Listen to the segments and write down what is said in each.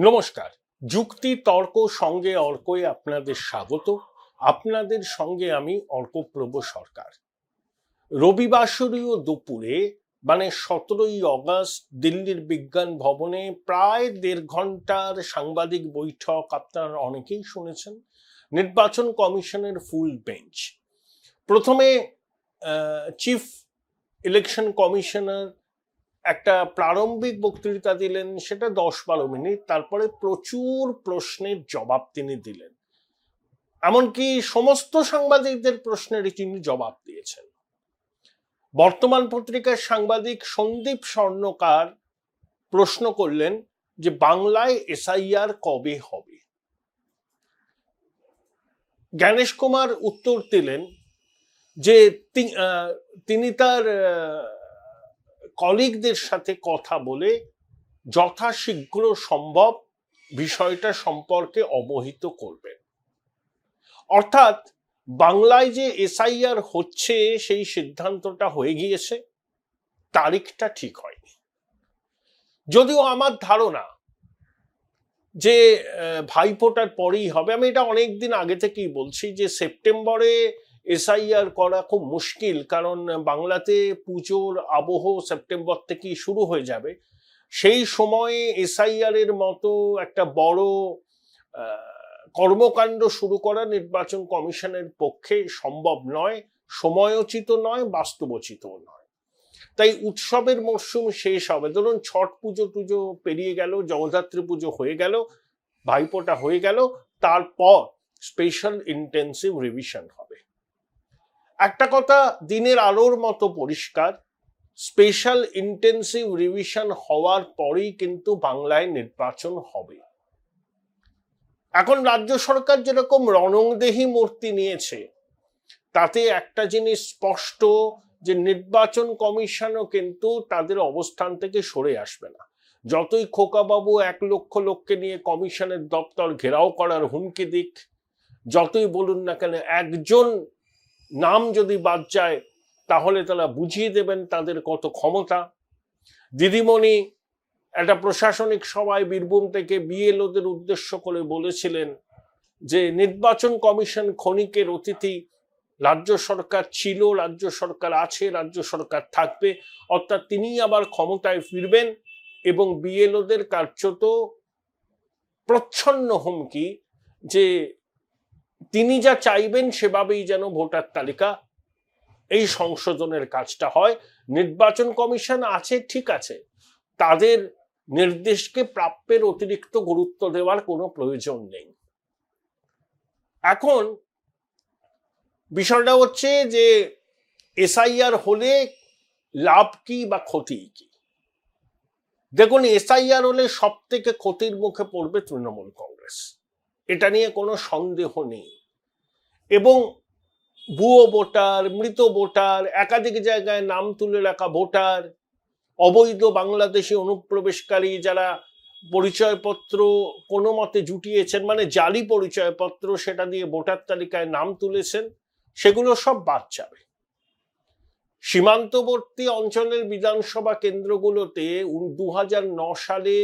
নমস্কার। যুক্তি তর্ক সঙ্গে অর্কয়ে আপনাদের স্বাগত। আপনাদের সঙ্গে আমি অর্কপ্রভ সরকার। রবিবাসরীয় দুপুরে মানে 17ই অগস্ট দিল্লির বিজ্ঞান ভবনে প্রায় 1.5 ঘন্টার সাংবাদিক বৈঠক আপনারা অনেকেই শুনেছেন। নির্বাচন কমিশনের ফুল বেঞ্চ। প্রথমে চিফ ইলেকশন কমিশনার একটা প্রারম্ভিক বক্তৃতা দিলেন, সেটা 10-12 মিনিট। তারপরে প্রচুর প্রশ্নের জবাব তিনি দিলেন, এমনকি সমস্ত সাংবাদিকদের প্রশ্নেরই তিনি জবাব দিয়েছেন। বর্তমান পত্রিকার সাংবাদিক সন্দীপ স্বর্ণকার প্রশ্ন করলেন যে বাংলায় এসআইআর কবে হবে। জ্ঞানেশ কুমার উত্তর দিলেন যে তিনি তার কলিগদের সাথে কথা বলে যথাশীঘ্র সম্ভব বিষয়টা সম্পর্কে অবহিত করবেন। অর্থাৎ বাংলায় যে এসআইআর হচ্ছে সেই সিদ্ধান্তটা হয়ে গিয়েছে, তারিখটা ঠিক হয়নি। যদিও আমার ধারণা যে ভাইফোঁটার পরেই হবে। আমি এটা অনেকদিন আগে থেকেই বলছি যে সেপ্টেম্বরে এসআইআর করা খুব মুশকিল, কারণ বাংলাতে পুজোর আবহ সেপ্টেম্বর থেকেই শুরু হয়ে যাবে। সেই সময়ে এসআইআর এর মতো একটা বড় কর্মকাণ্ড শুরু করা নির্বাচন কমিশনের পক্ষে সম্ভব নয়, সময়োচিত নয়, বাস্তবোচিত নয়। তাই উৎসবের মরশুম শেষ হবে, ধরুন ছট পুজো টুজো পেরিয়ে গেল, জগদ্ধাত্রী পুজো হয়ে গেল, ভাইফোঁটা হয়ে গেল, তারপর স্পেশাল ইন্টেন্সিভ রিভিশন হবে। একটা কথা দিনের আলোর মতো পরিষ্কার, স্পেশাল ইন্টেন্সিভ রিভিশন হওয়ার পরেই কিন্তু বাংলায় নির্বাচন হবে। এখন রাজ্য সরকার যেরকম রণংদেহী মূর্তি নিয়েছে, তাতে একটা জিনিস স্পষ্ট যে নির্বাচন কমিশনও কিন্তু তাদের অবস্থান থেকে সরে আসবে না। যতই খোকাবাবু 1 লক্ষ লোককে নিয়ে কমিশনের দপ্তর ঘেরাও করার হুমকি দিক, যতই বলুন না কেন, একজন নাম যদি বাদ যায় তাহলে তারা বুঝিয়ে দেবেন তাদের কত ক্ষমতা। দিদিমণি একটা প্রশাসনিক সভায় বীরভূম থেকে বিএলওদের উদ্দেশ্য করে বলেছিলেন যে নির্বাচন কমিশন ক্ষণিকের অতিথি, রাজ্য সরকার ছিল, রাজ্য সরকার আছে, রাজ্য সরকার থাকবে, অর্থাৎ তিনি আবার ক্ষমতায় ফিরবেন। এবং বিএলওদের কার্যত প্রচ্ছন্ন হুমকি যে তিনি যা চাইবেন সেভাবেই যেন ভোটার তালিকা এই সংশোধনের কাজটা হয়। নির্বাচন কমিশন আছে, ঠিক আছে, তাদের নির্দেশকে প্রাপ্যের অতিরিক্ত গুরুত্ব দেওয়ার কোনো প্রয়োজন নেই। এখন বিষয়টা হচ্ছে যে এসআইআর হলে লাভ কি বা ক্ষতি কি। দেখুন, এসআইআর হলে সব থেকে ক্ষতির মুখে পড়বে তৃণমূল কংগ্রেস, এটা নিয়ে কোনো সন্দেহ নেই। এবং ভুয়ো ভোটার, মৃত ভোটার, একাধিক জায়গায় নাম তুলে রাখা ভোটার, অবৈধ বাংলাদেশি অনুপ্রবেশকারী যারা পরিচয়পত্র কোনো মতে জুটিয়েছেন, মানে জালি পরিচয়পত্র, সেটা দিয়ে ভোটার তালিকায় নাম তুলেছেন, সেগুলো সব বাদ যাবে। সীমান্তবর্তী অঞ্চলের বিধানসভা কেন্দ্রগুলোতে 2009 সালে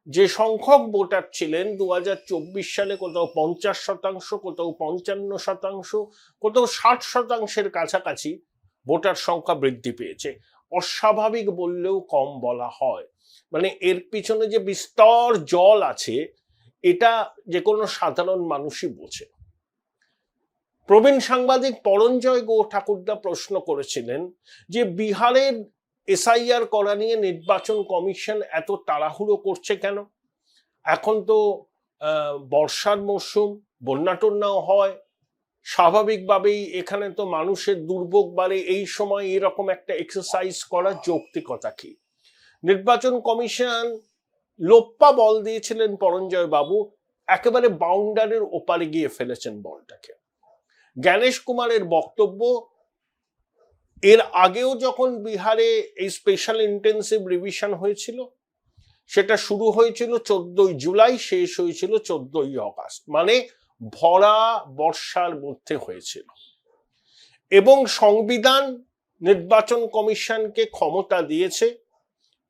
যে সংখ্যক ভোটার ছিলেন, 2024 সালে কোথাও 50%, কোথাও 55%, কোথাও 60%-এর কাছাকাছি ভোটার সংখ্যা বৃদ্ধি পেয়েছে। অস্বাভাবিক বললেও কম বলা হয়। মানে এর পিছনে যে বিস্তর জল আছে, এটা যে কোনো সাধারণ মানুষই বোঝে। প্রবীণ সাংবাদিক পরঞ্জয় গো ঠাকুরদা প্রশ্ন করেছিলেন যে বিহারের এসআইআর করা নিয়ে নির্বাচন কমিশন এত তাড়াহুড়ো করছে কেন? এখন তো বর্ষার মরশুম, বন্যা টন্যাও হয়, স্বাভাবিকভাবেই এখানে তো মানুষের দুর্ভোগ বাড়ে, এই সময় এরকম একটা এক্সারসাইজ করার যৌক্তিকতা কি? নির্বাচন কমিশন লোপ্পা বল দিয়েছিলেন পরঞ্জয় বাবু, একেবারে বাউন্ডারির ওপারে গিয়ে ফেলেছেন বলটাকে। জ্ঞানেশ কুমারের বক্তব্য, এর আগেও যখন বিহারে এই স্পেশাল ইন্টেন্সিভ রিভিশন হয়েছিল, সেটা শুরু হয়েছিল 14ই জুলাই, শেষ হয়েছিল 14ই অগস্ট, মানে ভরা বর্ষার মধ্যে হয়েছিল। এবং সংবিধান নির্বাচন কমিশনকে ক্ষমতা দিয়েছে,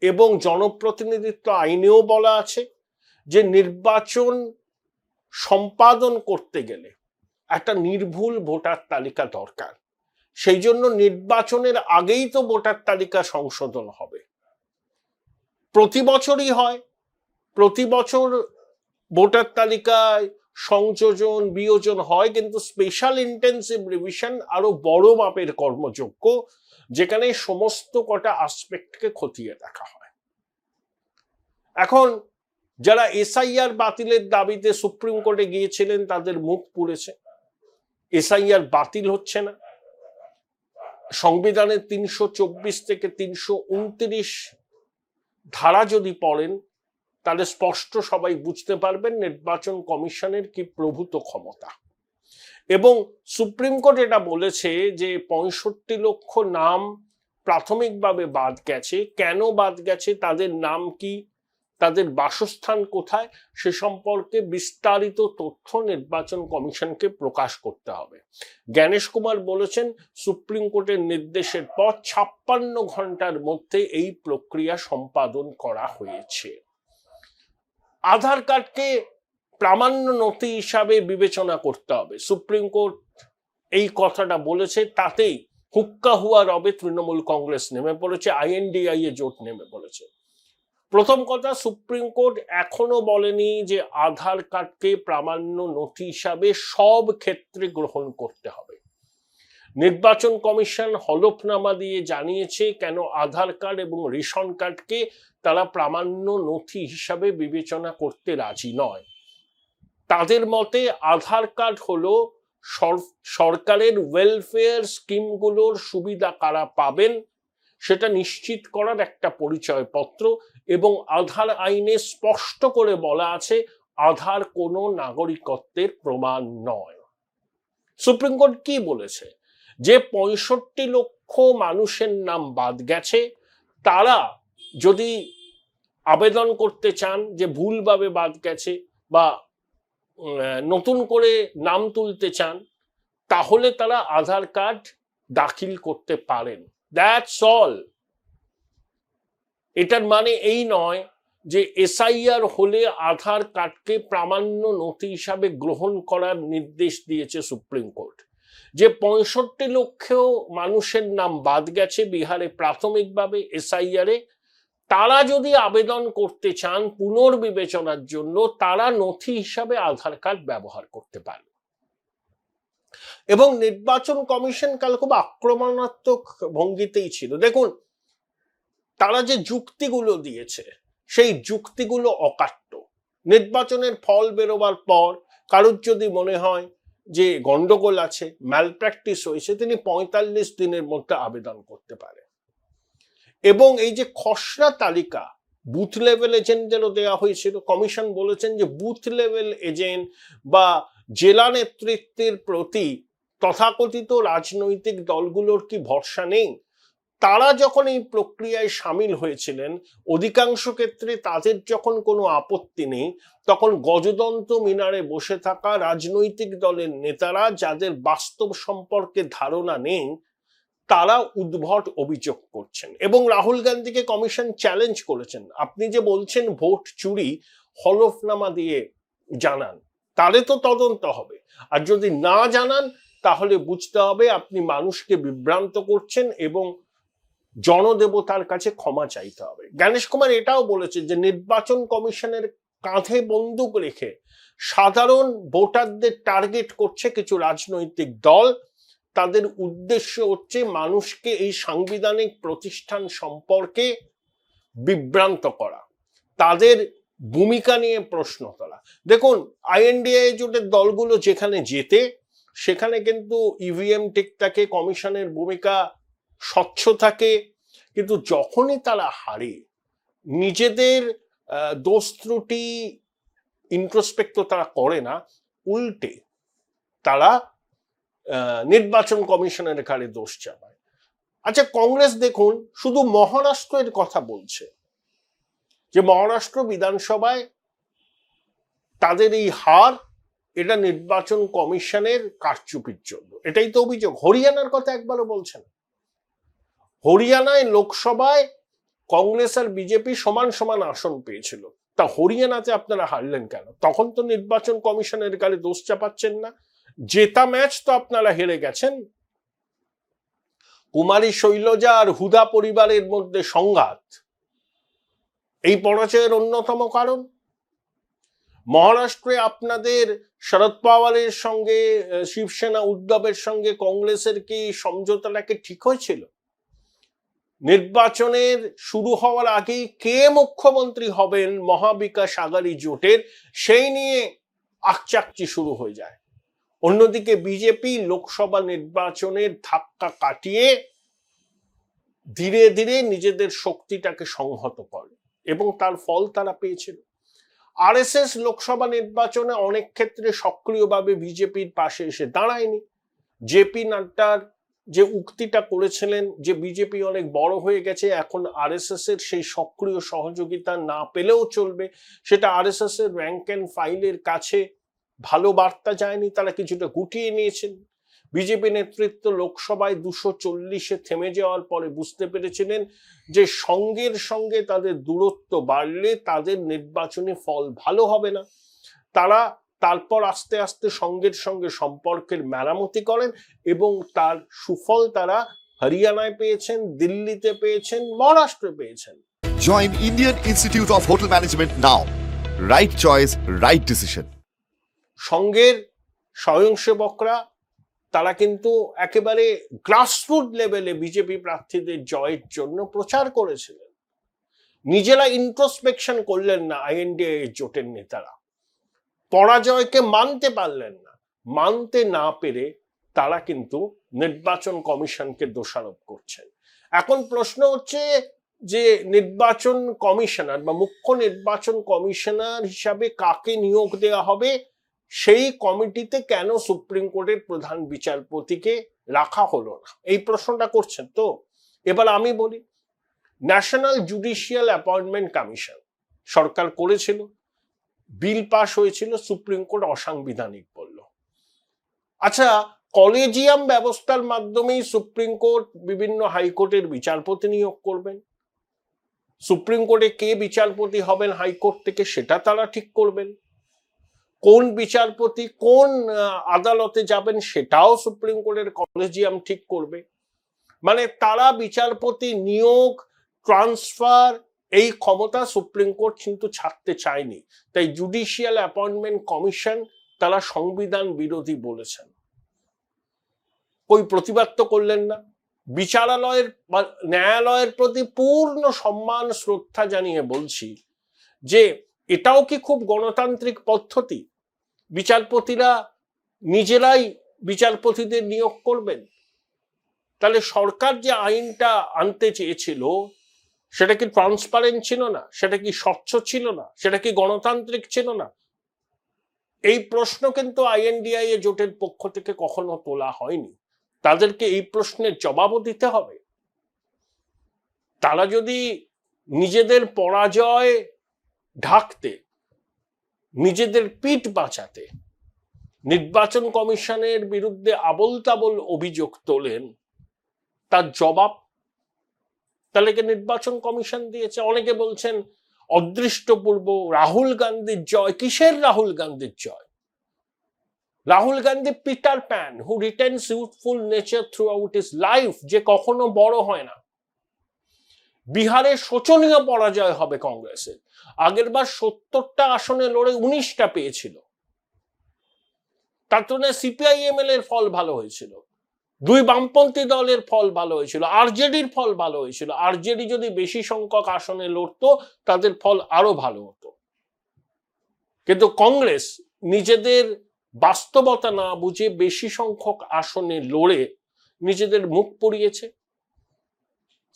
এবং জনপ্রতিনিধিত্ব আইনেও বলা আছে যে নির্বাচন সম্পাদন করতে গেলে একটা নির্ভুল ভোটার তালিকা দরকার। সেই জন্য নির্বাচনের আগেই তো ভোটার তালিকা সংশোধন হবে, প্রতি বছরই হয়। প্রতি বছর ভোটার তালিকায় সংযোজন বিয়োজন হয়, কিন্তু স্পেশাল ইন্টেন্সিভ রিভিশন আরো বড় মাপের কর্মযজ্ঞ, যেখানে সমস্ত কটা আসপেক্টকে খতিয়ে দেখা হয়। এখন যারা এসআইআর বাতিলের দাবিতে সুপ্রিম কোর্টে গিয়েছিলেন তাদের মুখ পুড়েছে। এসআইআর বাতিল হচ্ছে না। সংবিধানের 324 থেকে 329 ধারা যদি পড়েন তাহলে স্পষ্ট সবাই বুঝতে পারবেন নির্বাচন কমিশনের কি প্রভূত ক্ষমতা। এবং সুপ্রিম কোর্ট এটা বলেছে যে 65 লক্ষ নাম প্রাথমিকভাবে বাদ গেছে। কেন বাদ গেছে, তাদের নাম কি, তাদের বাসস্থান কোথায়, সে সম্পর্কে বিস্তারিত তথ্য নির্বাচন কমিশনকে প্রকাশ করতে হবে। জ্ঞানেশ কুমার বলেছেন সুপ্রিম কোর্টের নির্দেশের পর 56 ঘন্টার মধ্যে এই প্রক্রিয়া সম্পাদন করা হয়েছে। আধার কার্ডকে প্রামাণ্য নথি হিসাবে বিবেচনা করতে হবে, সুপ্রিম কোর্ট এই কথাটা বলেছে। তাতেই হুক্কা হুয়া রবে তৃণমূল কংগ্রেস নেমে পড়েছে, আইএনডিআই এ জোট নেমে পড়েছে। প্রথম কথা, সুপ্রিম কোর্ট এখনো বলেনি যে আধার কার্ডকে প্রামাণ্য নথি হিসাবে সব ক্ষেত্রে গ্রহণ করতে হবে। নির্বাচন কমিশন হলফনামা দিয়ে জানিয়েছে কেন আধার কার্ড এবং রেশন কার্ডকে তারা প্রামাণ্য নথি হিসাবে বিবেচনা করতে রাজি নয়। তাদের মতে আধার কার্ড হলো সরকারের ওয়েলফেয়ার স্কিমগুলোর সুবিধা কারা পাবেন সেটা নিশ্চিত করার একটা পরিচয়পত্র, এবং আধার আইনে স্পষ্ট করে বলা আছে আধার কোনো নাগরিকত্বের প্রমাণ নয়। সুপ্রিম কোর্ট কি বলেছে, যে 65 লক্ষ মানুষের নাম বাদ গেছে, তারা যদি আবেদন করতে চান যে ভুলভাবে বাদ গেছে বা নতুন করে নাম তুলতে চান, তাহলে তারা আধার কার্ড দাখিল করতে পারেন। That's all. এটার মানে এই নয় যে এসআইআর হলে আধার কার্ডকে প্রামাণ্য নথি হিসাবে গ্রহণ করার নির্দেশ দিয়েছে সুপ্রিম কোর্ট। যে 65 লক্ষ মানুষের নাম বাদ গেছে বিহারে প্রাথমিকভাবে এসআইআরে, তারা যদি আবেদন করতে চান পুনর্বিবেচনার জন্য, তারা নথি হিসাবে আধার কার্ড ব্যবহার করতে পারে। এবং নির্বাচন কমিশন কাল খুব আক্রমণাত্মক ভঙ্গিতেই ছিল। দেখুন, তারা যে যুক্তিগুলো দিয়েছে সেই যুক্তিগুলো অকাট্য। নির্বাচনের ফল বেরোবার পর কারোর যদি মনে হয় যে গন্ডগোল আছে, ম্যালপ্র্যাকটিস হয়েছে, তিনি 45 দিনের মধ্যে আবেদন করতে পারে। এবং এই যে খসড়া তালিকা বুথ লেভেল এজেন্টদেরও দেওয়া হয়েছিল, কমিশন বলেছেন যে বুথ লেভেল এজেন্ট বা জেলা নেতৃত্বের প্রতি তথাকথিত রাজনৈতিক দলগুলোর কি ভরসা নেই? তারা যখন এই প্রক্রিয়ায় সামিল হয়েছিলেন, অধিকাংশ ক্ষেত্রে তাদের যখন কোনো আপত্তি নেই, তখন গজদন্ত মিনারে বসে থাকা রাজনৈতিক দলের নেতারা যাদের বাস্তব সম্পর্কে ধারণা নেই, তারা উদ্ভট অভিযোগ করছেন। এবং রাহুল গান্ধীকে কমিশন চ্যালেঞ্জ করেছেন, আপনি যে বলছেন ভোট চুরি, হলফনামা দিয়ে জানান, তাহলে তো তদন্ত হবে। আর যদি না জানান তাহলে বুঝতে হবে আপনি মানুষকে বিভ্রান্ত করছেন এবং জনদেবতার কাছে ক্ষমা চাইতে হবে। জ্ঞানেশ কুমার এটাও বলেছে যে নির্বাচন কমিশনের কাঁধে বন্দুক রেখে সাধারণ ভোটারদের টার্গেট করছে কিছু রাজনৈতিক দল। তাদের উদ্দেশ্য হচ্ছে মানুষকে এই সাংবিধানিক প্রতিষ্ঠান সম্পর্কে বিভ্রান্ত করা, তাদের ভূমিকা নিয়ে প্রশ্ন তোলা। দেখুন, আইএনডিআই জোটের দলগুলো যেখানে জেতে সেখানে কিন্তু ইভিএম ঠিক থাকে, কমিশনের ভূমিকা স্বচ্ছ থাকে, কিন্তু যখনই তারা হারে, নিজেদের দোষ ত্রুটি ইন্ট্রোস্পেক্ট তারা করে না, উল্টে তারা নির্বাচন কমিশনের ঘাড়ে দোষ চাপায়। আচ্ছা, কংগ্রেস দেখুন শুধু মহারাষ্ট্রের কথা বলছে, যে মহারাষ্ট্র বিধানসভায় তাদের এই হার, এটা নির্বাচন কমিশনের কারচুপির জন্য, এটাই তো অভিযোগ। হরিয়ানার কথা একবারও বলছে না। হরিয়ানায় লোকসভায় কংগ্রেস আর বিজেপি সমান সমান আসন পেয়েছিল, তা হরিয়ানাতে আপনারা হারলেন কেন? তখন তো নির্বাচন কমিশনের গালে দোষ চাপাচ্ছেন না। জেতা ম্যাচ তো আপনারা হেরে গেছেন। কুমারী শৈলজা আর হুদা পরিবারের মধ্যে সংঘাত এই পরাজয়ের অন্যতম কারণ। মহারাষ্ট্রে আপনাদের শরদ পাওয়ারের সঙ্গে শিবসেনা উদ্ধবের সঙ্গে কংগ্রেসের কি সমঝোতাটাকে ঠিক হয়েছিল? নির্বাচনের শুরু হওয়ার আগেই কে মুখ্যমন্ত্রী হবেন মহাবিকাশ আঘাড়ি জোটের, সেই নিয়ে আকচাকচি শুরু হয়ে যায়। অন্যদিকে বিজেপি লোকসভা নির্বাচনের ধাক্কা কাটিয়ে ধীরে ধীরে নিজেদের শক্তিটাকে সংহত করে এবং তার ফল তারা পেয়েছিল। আরএসএস লোকসভা নির্বাচনে অনেক ক্ষেত্রে সক্রিয়ভাবে বিজেপির পাশে এসে দাঁড়ায়নি। জেপি নাড্ডার যে উক্তিটা করেছিলেন যে বিজেপি অনেক বড় হয়ে গেছে, এখন আরএসএস এর সেই সক্রিয় সহযোগিতা না পেলেও চলবে, সেটা আরএসএস এর র্যাঙ্ক অ্যান্ড ফাইলের কাছে ভালো বার্তা যায়নি, তারা কিছুটা গুটিয়ে নিয়েছেন। বিজেপি নেতৃত্ব লোকসভায় 240-এ থেমে যাওয়ার পরে বুঝতে পেরেছিলেন যে সঙ্গের সঙ্গে তাদের দূরত্ব বাড়লে তাদের নির্বাচনী ফল ভালো হবে না। তারা তারপর আস্তে আস্তে সঙ্গের সঙ্গে সম্পর্কের মেরামতি করেন এবং তার সুফল তারা হরিয়ানায় পেয়েছেন, দিল্লিতে পেয়েছেন, মহারাষ্ট্রে পেয়েছেন। Join Indian Institute of Hotel Management now. Right choice, right decision. সঙ্গের স্বয়ংসেবকরা তারা কিন্তু একেবারে গ্রাসরুট লেভেলে বিজেপি প্রার্থীদের জয়ের জন্য প্রচার করেছিলেন। নিজেরা ইন্ট্রোস্পেকশন করলেন না আইএনডিএ জোটের নেতারা, পরাজয়কে মানতে পারলেন না। মানতে না পেরে তারা কিন্তু নির্বাচন কমিশনকে দোষারোপ করছেন। এখন প্রশ্ন হচ্ছে যে নির্বাচন কমিশনার বা মুখ্য নির্বাচন কমিশনার হিসাবে কাকে নিয়োগ দেওয়া হবে, সেই কমিটিতে কেন সুপ্রিম কোর্টের প্রধান বিচারপতিকে রাখা হলো না, এই প্রশ্নটা করছেন। তো এবার আমি বলি, ন্যাশনাল জুডিশিয়াল অ্যাপয়েন্টমেন্ট কমিশন সরকার করেছিল, বিল পাস হয়েছিল, সুপ্রিম কোর্ট অসাংবিধানিক বলল। আচ্ছা, কলেজিয়াম ব্যবস্থার মাধ্যমেই সুপ্রিম কোর্ট বিভিন্ন হাইকোর্টের বিচারপতি নিয়োগ করবেন। সুপ্রিম কোর্টে কে বিচারপতি হবেন হাইকোর্ট থেকে সেটা তারা ঠিক করবেন। কোন বিচারপতি কোন আদালতে যাবেন সেটাও সুপ্রিম কোর্টের কলেজিয়াম ঠিক করবে। মানে তারা বিচারপতি নিয়োগ, ট্রান্সফার, এই ক্ষমতা সুপ্রিম কোর্ট কিন্তু ছাড়তে চায়নি। তাই জুডিশিয়াল অ্যাপয়েন্টমেন্ট কমিশন তারা সংবিধান বিরোধী বলেছেন। ওই প্রতিবাদ তো করলেন না। বিচারালয়ের বা ন্যায়ালয়ের প্রতি পূর্ণ সম্মান শ্রদ্ধা জানিয়ে বলছি যে এটাও কি খুব গণতান্ত্রিক পদ্ধতি? বিচারপতিরা নিজেরাই বিচারপতিদের নিয়োগ করবেন? তাহলে সরকার যে আইনটা আনতে চেয়েছিল সেটা কি ট্রান্সপারেন্ট ছিল না? সেটা কি স্বচ্ছ ছিল না? সেটা কি গণতান্ত্রিক ছিল না? এই প্রশ্ন কিন্তু আইএনডিআই জোটের পক্ষ থেকে কখনো তোলা হয়নি। তাদেরকে এই প্রশ্নের জবাবও দিতে হবে। তারা যদি নিজেদের পরাজয় ঢাকতে, নিজেদের পিঠ বাঁচাতে নির্বাচন কমিশনের বিরুদ্ধে আবোল তাবোল অভিযোগ তোলেন, তার জবাব তাহলে কি নির্বাচন কমিশন দিয়েছে? অনেকে বলছেন অদৃষ্টপূর্ব রাহুল গান্ধীর জয়। কিসের রাহুল গান্ধীর জয়? Rahul Gandhi Peter Pan who retains youthful nature throughout his life, যে কখনো বড় হয় না। বিহারে শোচনীয় পরাজয় হবে কংগ্রেসের। আগের বার 70টা আসনে লড়ে 19টা পেয়েছিল। তার তুলনায় সিপিআইএমএল এর ফল ভালো হয়েছিল, দুই বামপন্থী দলের ফল ভালো হয়েছিল, আরজেডির ফল ভালো হয়েছিল। আরজেডি যদি বেশি সংখ্যক আসনে লড়তো তাদের ফল আরো ভালো হতো। কিন্তু কংগ্রেস নিজেদের বাস্তবতা না বুঝে বেশি সংখ্যক আসনে লড়ে নিজেদের মুখ পুড়িয়েছে।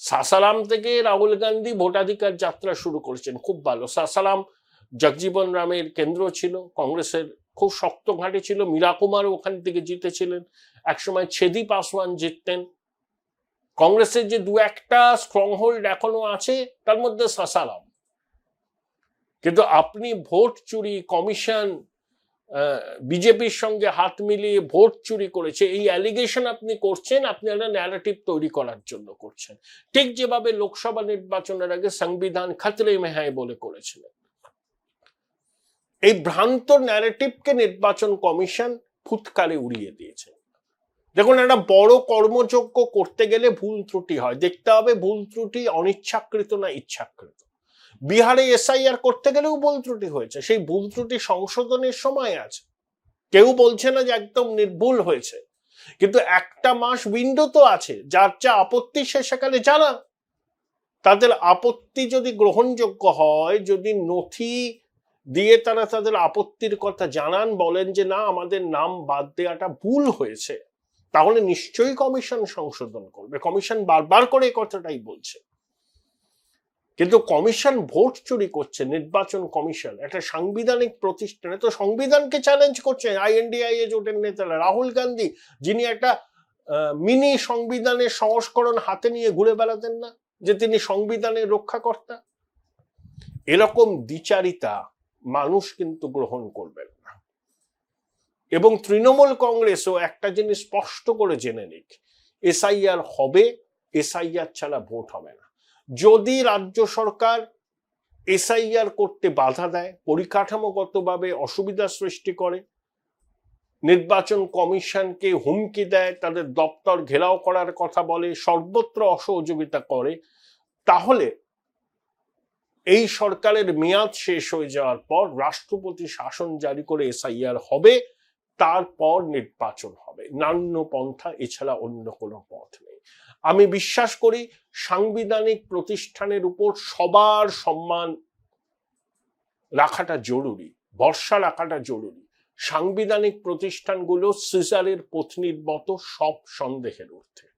সাসারাম থেকে রাহুল গান্ধী ভোটাধিকার যাত্রা শুরু করেছেন, খুব ভালো। সাসারাম জগজীবন রামের কেন্দ্র ছিল, কংগ্রেসের খুব শক্ত ঘাঁটি ছিল। মীরা কুমার ওখান থেকে জিতেছিলেন, একসময় ছেদি পাসওয়ান জিততেন। কংগ্রেসের যে দু একটা স্ট্রং হোল্ড এখনো আছে তার মধ্যে সাসারাম। কিন্তু আপনি ভোট চুরি, কমিশন বিজেপির সঙ্গে হাত মিলিয়ে ভোট চুরি করেছে, এই অ্যালিগেশন আপনি করছেন, আপনি একটা ন্যারেটিভ তৈরি করার জন্য করছেন। ঠিক যেভাবে লোকসভা নির্বাচনের আগে সংবিধান খতরে মে হ্যায় বলে করেছিলেন। এই ভ্রান্ত ন্যারেটিভকে নির্বাচন কমিশন ফুৎকারে উড়িয়ে দিয়েছে। দেখুন, একটা বড় কর্মযজ্ঞ করতে গেলে ভুল ত্রুটি হয়, দেখতে হবে ভুল ত্রুটি অনিচ্ছাকৃত না ইচ্ছাকৃত। বিহারে এসআইআর করতে গেলেও ভুল ত্রুটি হয়েছে, সেই ভুল ত্রুটি সংশোধনের সময় আছে, কেউ বলছে না যে একদম নির্ভুল হয়েছে, কিন্তু একটা মাস উইন্ডো তো আছে। যার যা আপত্তি সে সেখানে জানা, তাদের আপত্তি যদি গ্রহণযোগ্য হয়, যদি নথি দিয়ে তারা তাদের আপত্তির কথা জানান, বলেন যে না আমাদের নাম বাদ দেওয়াটা ভুল হয়েছে, তাহলে নিশ্চয়ই কমিশন সংশোধন করবে। কমিশন বারবার করে এই কথাটাই বলছে। কিন্তু কমিশন ভোট চুরি করছে। নির্বাচন কমিশন একটা সাংবিধানিক প্রতিষ্ঠানে তো সংবিধানকে চ্যালেঞ্জ করছে। আইএনডিআইএ জোটের নেতারা, রাহুল গান্ধী, যিনি একটা মিনি সংবিধানের সংস্করণ হাতে নিয়ে ঘুরে বেড়াতেন না, যে তিনি সংবিধানের রক্ষাকর্তা, এরকম দ্বিচারিতা মানুষ কিন্তু গ্রহণ করবেন না। এবং তৃণমূল কংগ্রেসও একটা জিনিস স্পষ্ট করে জেনে নিক, এসআইআর হবে, এসআইআর ছাড়া ভোট হবে না। যদি রাজ্য সরকার এসআইআর করতে বাধা দেয়, পরিকাঠামোগতভাবে অসুবিধা সৃষ্টি করে, নির্বাচন কমিশনকে হুমকি দেয়, তাদের দপ্তর ঘেরাও করার কথা বলে, সর্বত্র অসহযোগিতা করে, তাহলে এই সরকারের মেয়াদ শেষ হয়ে যাওয়ার পর রাষ্ট্রপতি শাসন জারি করে এসআইআর হবে, তারপর নির্বাচন হবে। নান্য পন্থা এছাড়া অন্য কোনো পথ নেই। আমি বিশ্বাস করি সাংবিধানিক প্রতিষ্ঠানের উপর সবার সম্মান রাখাটা জরুরি, ভরসা রাখাটা জরুরি। সাংবিধানিক প্রতিষ্ঠানগুলো সিজারের পত্নীর মতো সব সন্দেহের ঊর্ধ্বে।